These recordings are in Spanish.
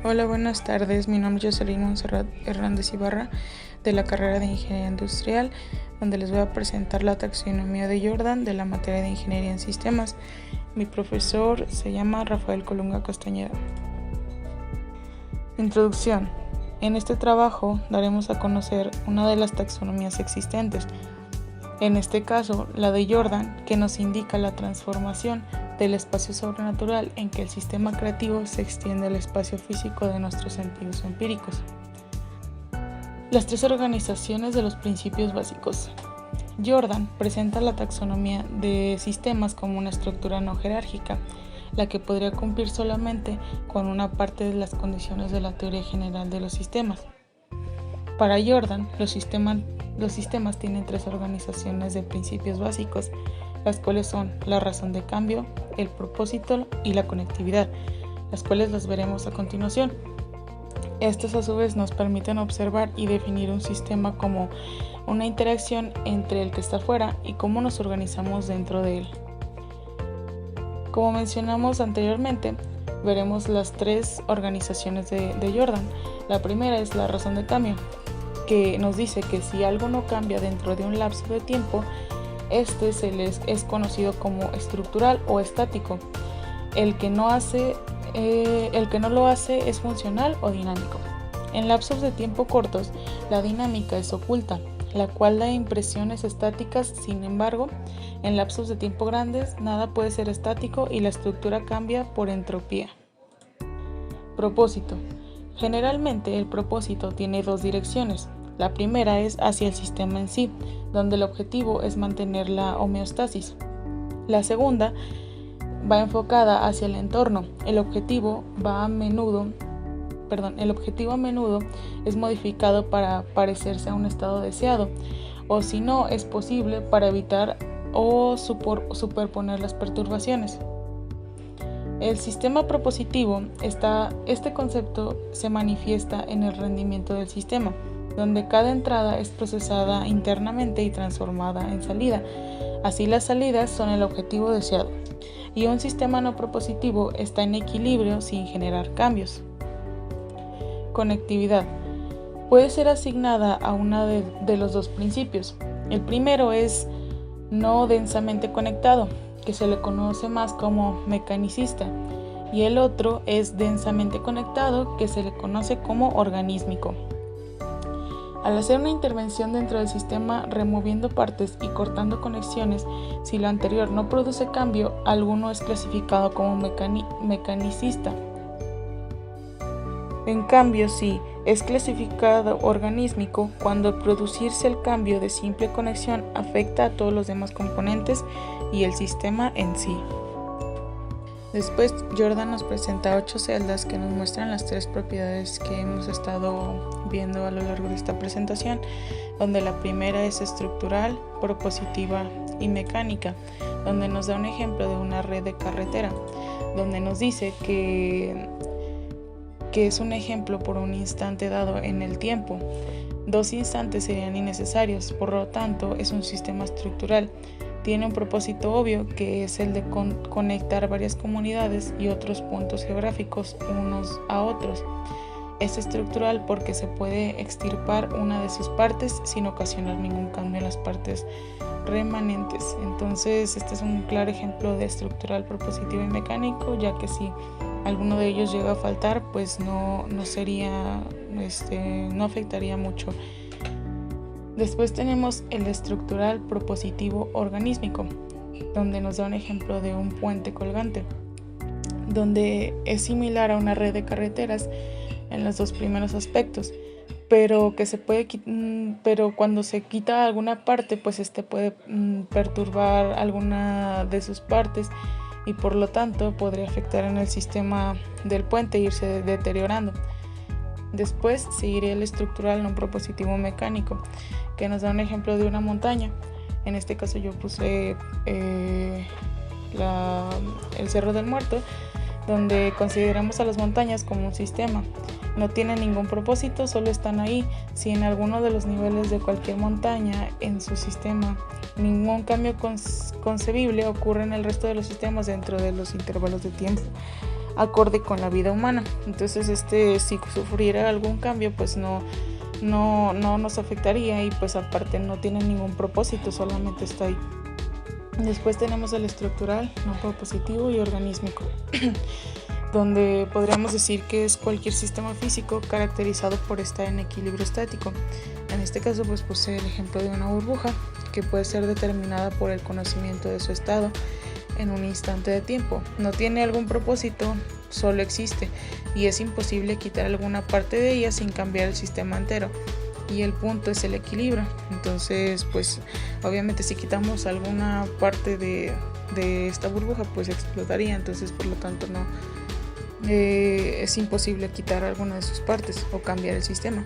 Hola, buenas tardes. Mi nombre es Jocelyn Montserrat Hernández Ibarra, de la carrera de Ingeniería Industrial, donde les voy a presentar la taxonomía de Jordan de la materia de Ingeniería en Sistemas. Mi profesor se llama Rafael Colunga Castañeda. Introducción. En este trabajo daremos a conocer una de las taxonomías existentes, en este caso la de Jordan, que nos indica la transformación del espacio sobrenatural en que el sistema creativo se extiende al espacio físico de nuestros sentidos empíricos. Las tres organizaciones de los principios básicos. Jordan presenta la taxonomía de sistemas como una estructura no jerárquica, la que podría cumplir solamente con una parte de las condiciones de la teoría general de los sistemas. Para Jordan, los sistemas tienen tres organizaciones de principios básicos, las cuales son la razón de cambio, el propósito y la conectividad, las cuales las veremos a continuación. Estas a su vez nos permiten observar y definir un sistema como una interacción entre el que está fuera y cómo nos organizamos dentro de él. Como mencionamos anteriormente, veremos las tres organizaciones de Jordan. La primera es la razón de cambio, que nos dice que si algo no cambia dentro de un lapso de tiempo, este es conocido como estructural o estático. El que no lo hace es funcional o dinámico. En lapsos de tiempo cortos, la dinámica es oculta, la cual da impresiones estáticas. Sin embargo, en lapsos de tiempo grandes, nada puede ser estático y la estructura cambia por entropía. Propósito. Generalmente el propósito tiene dos direcciones. La primera es hacia el sistema en sí, donde el objetivo es mantener la homeostasis. La segunda va enfocada hacia el entorno. El objetivo a menudo es modificado para parecerse a un estado deseado, o si no es posible para evitar o superponer las perturbaciones. El sistema propositivo, este concepto se manifiesta en el rendimiento del sistema, donde cada entrada es procesada internamente y transformada en salida. Así las salidas son el objetivo deseado. Y un sistema no propositivo está en equilibrio sin generar cambios. Conectividad. Puede ser asignada a uno de los dos principios. El primero es no densamente conectado, que se le conoce más como mecanicista, y el otro es densamente conectado, que se le conoce como organísmico. Al hacer una intervención dentro del sistema removiendo partes y cortando conexiones, si lo anterior no produce cambio, alguno es clasificado como mecanicista. En cambio, si es clasificado organísmico, cuando al producirse el cambio de simple conexión afecta a todos los demás componentes y el sistema en sí. Después, Jordan nos presenta 8 celdas que nos muestran las tres propiedades que hemos estado viendo a lo largo de esta presentación, donde la primera es estructural, propositiva y mecánica, donde nos da un ejemplo de una red de carretera, donde nos dice que es un ejemplo por un instante dado en el tiempo. 2 instantes serían innecesarios, por lo tanto es un sistema estructural. Tiene un propósito obvio, que es el de conectar varias comunidades y otros puntos geográficos unos a otros. Es estructural porque se puede extirpar una de sus partes sin ocasionar ningún cambio en las partes remanentes. Entonces, este es un claro ejemplo de estructural, propositivo y mecánico, ya que si alguno de ellos llega a faltar, pues no afectaría mucho. Después tenemos el estructural, propositivo, organísmico, donde nos da un ejemplo de un puente colgante, donde es similar a una red de carreteras en los dos primeros aspectos, pero cuando se quita alguna parte, pues puede perturbar alguna de sus partes y por lo tanto podría afectar en el sistema del puente e irse deteriorando. Después seguiría el estructural no propositivo mecánico, que nos da un ejemplo de una montaña. En este caso yo puse el Cerro del Muerto, donde consideramos a las montañas como un sistema. No tienen ningún propósito, solo están ahí. Si en alguno de los niveles de cualquier montaña en su sistema ningún cambio concebible ocurre en el resto de los sistemas dentro de los intervalos de tiempo acorde con la vida humana. Entonces si sufriera algún cambio pues no nos afectaría y pues aparte no tiene ningún propósito, solamente está ahí. Después tenemos el estructural, no propositivo y organísmico, donde podríamos decir que es cualquier sistema físico caracterizado por estar en equilibrio estático. En este caso pues posee el ejemplo de una burbuja que puede ser determinada por el conocimiento de su estado en un instante de tiempo. No tiene algún propósito, solo existe y es imposible quitar alguna parte de ella sin cambiar el sistema entero. Y el punto es el equilibrio. Entonces pues obviamente si quitamos alguna parte de esta burbuja pues explotaría, entonces por lo tanto no es imposible quitar alguna de sus partes o cambiar el sistema.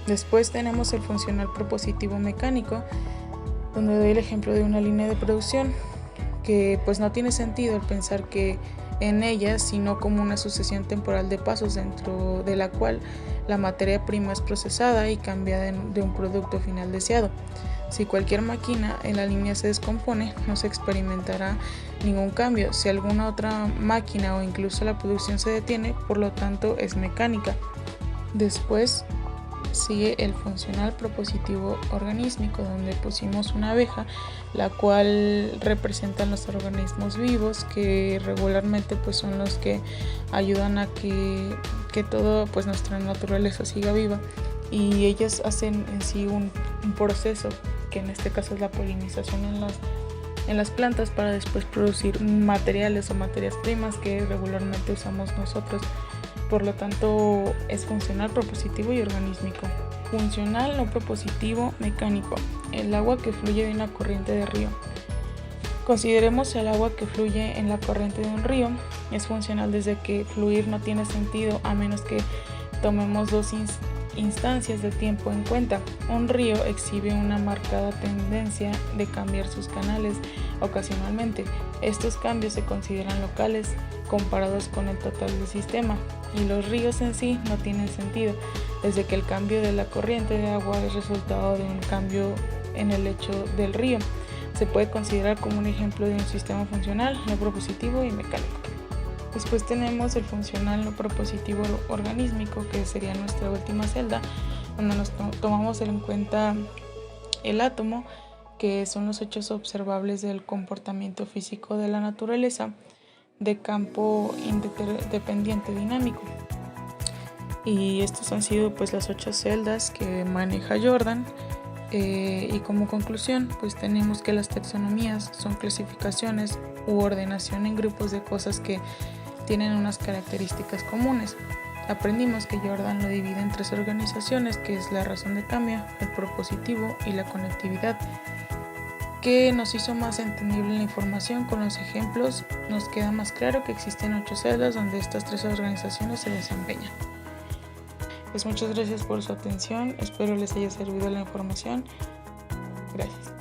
Después tenemos el funcional propositivo mecánico, donde doy el ejemplo de una línea de producción que pues no tiene sentido el pensar que en ella, sino como una sucesión temporal de pasos dentro de la cual la materia prima es procesada y cambiada de un producto final deseado. Si cualquier máquina en la línea se descompone, no se experimentará ningún cambio. Si alguna otra máquina o incluso la producción se detiene, por lo tanto es mecánica. Después sigue el funcional propositivo organísmico, donde pusimos una abeja, la cual representan los organismos vivos que regularmente pues son los que ayudan a que todo pues nuestra naturaleza siga viva, y ellas hacen en sí un proceso que en este caso es la polinización en las plantas para después producir materiales o materias primas que regularmente usamos nosotros. Por lo tanto es funcional, propositivo y organísmico. Funcional, no propositivo, mecánico. El agua que fluye de una corriente de río. Consideremos el agua que fluye en la corriente de un río. Es funcional desde que fluir no tiene sentido a menos que tomemos dos instancias de tiempo en cuenta. Un río exhibe una marcada tendencia de cambiar sus canales ocasionalmente. Estos cambios se consideran locales comparados con el total del sistema, y los ríos en sí no tienen sentido desde que el cambio de la corriente de agua es resultado de un cambio en el lecho del río. Se puede considerar como un ejemplo de un sistema funcional, no propositivo y mecánico. Después tenemos el funcional no propositivo organísmico, que sería nuestra última celda, donde nos tomamos en cuenta el átomo, que son los hechos observables del comportamiento físico de la naturaleza de campo independiente dinámico. Y estos han sido pues las 8 celdas que maneja Jordan. Y como conclusión pues tenemos que las taxonomías son clasificaciones u ordenación en grupos de cosas que tienen unas características comunes. Aprendimos que Jordan lo divide en 3 organizaciones, que es la razón de cambio, el propositivo y la conectividad, que nos hizo más entendible la información. Con los ejemplos nos queda más claro que existen 8 celdas donde estas 3 organizaciones se desempeñan. Pues muchas gracias por su atención, espero les haya servido la información. Gracias.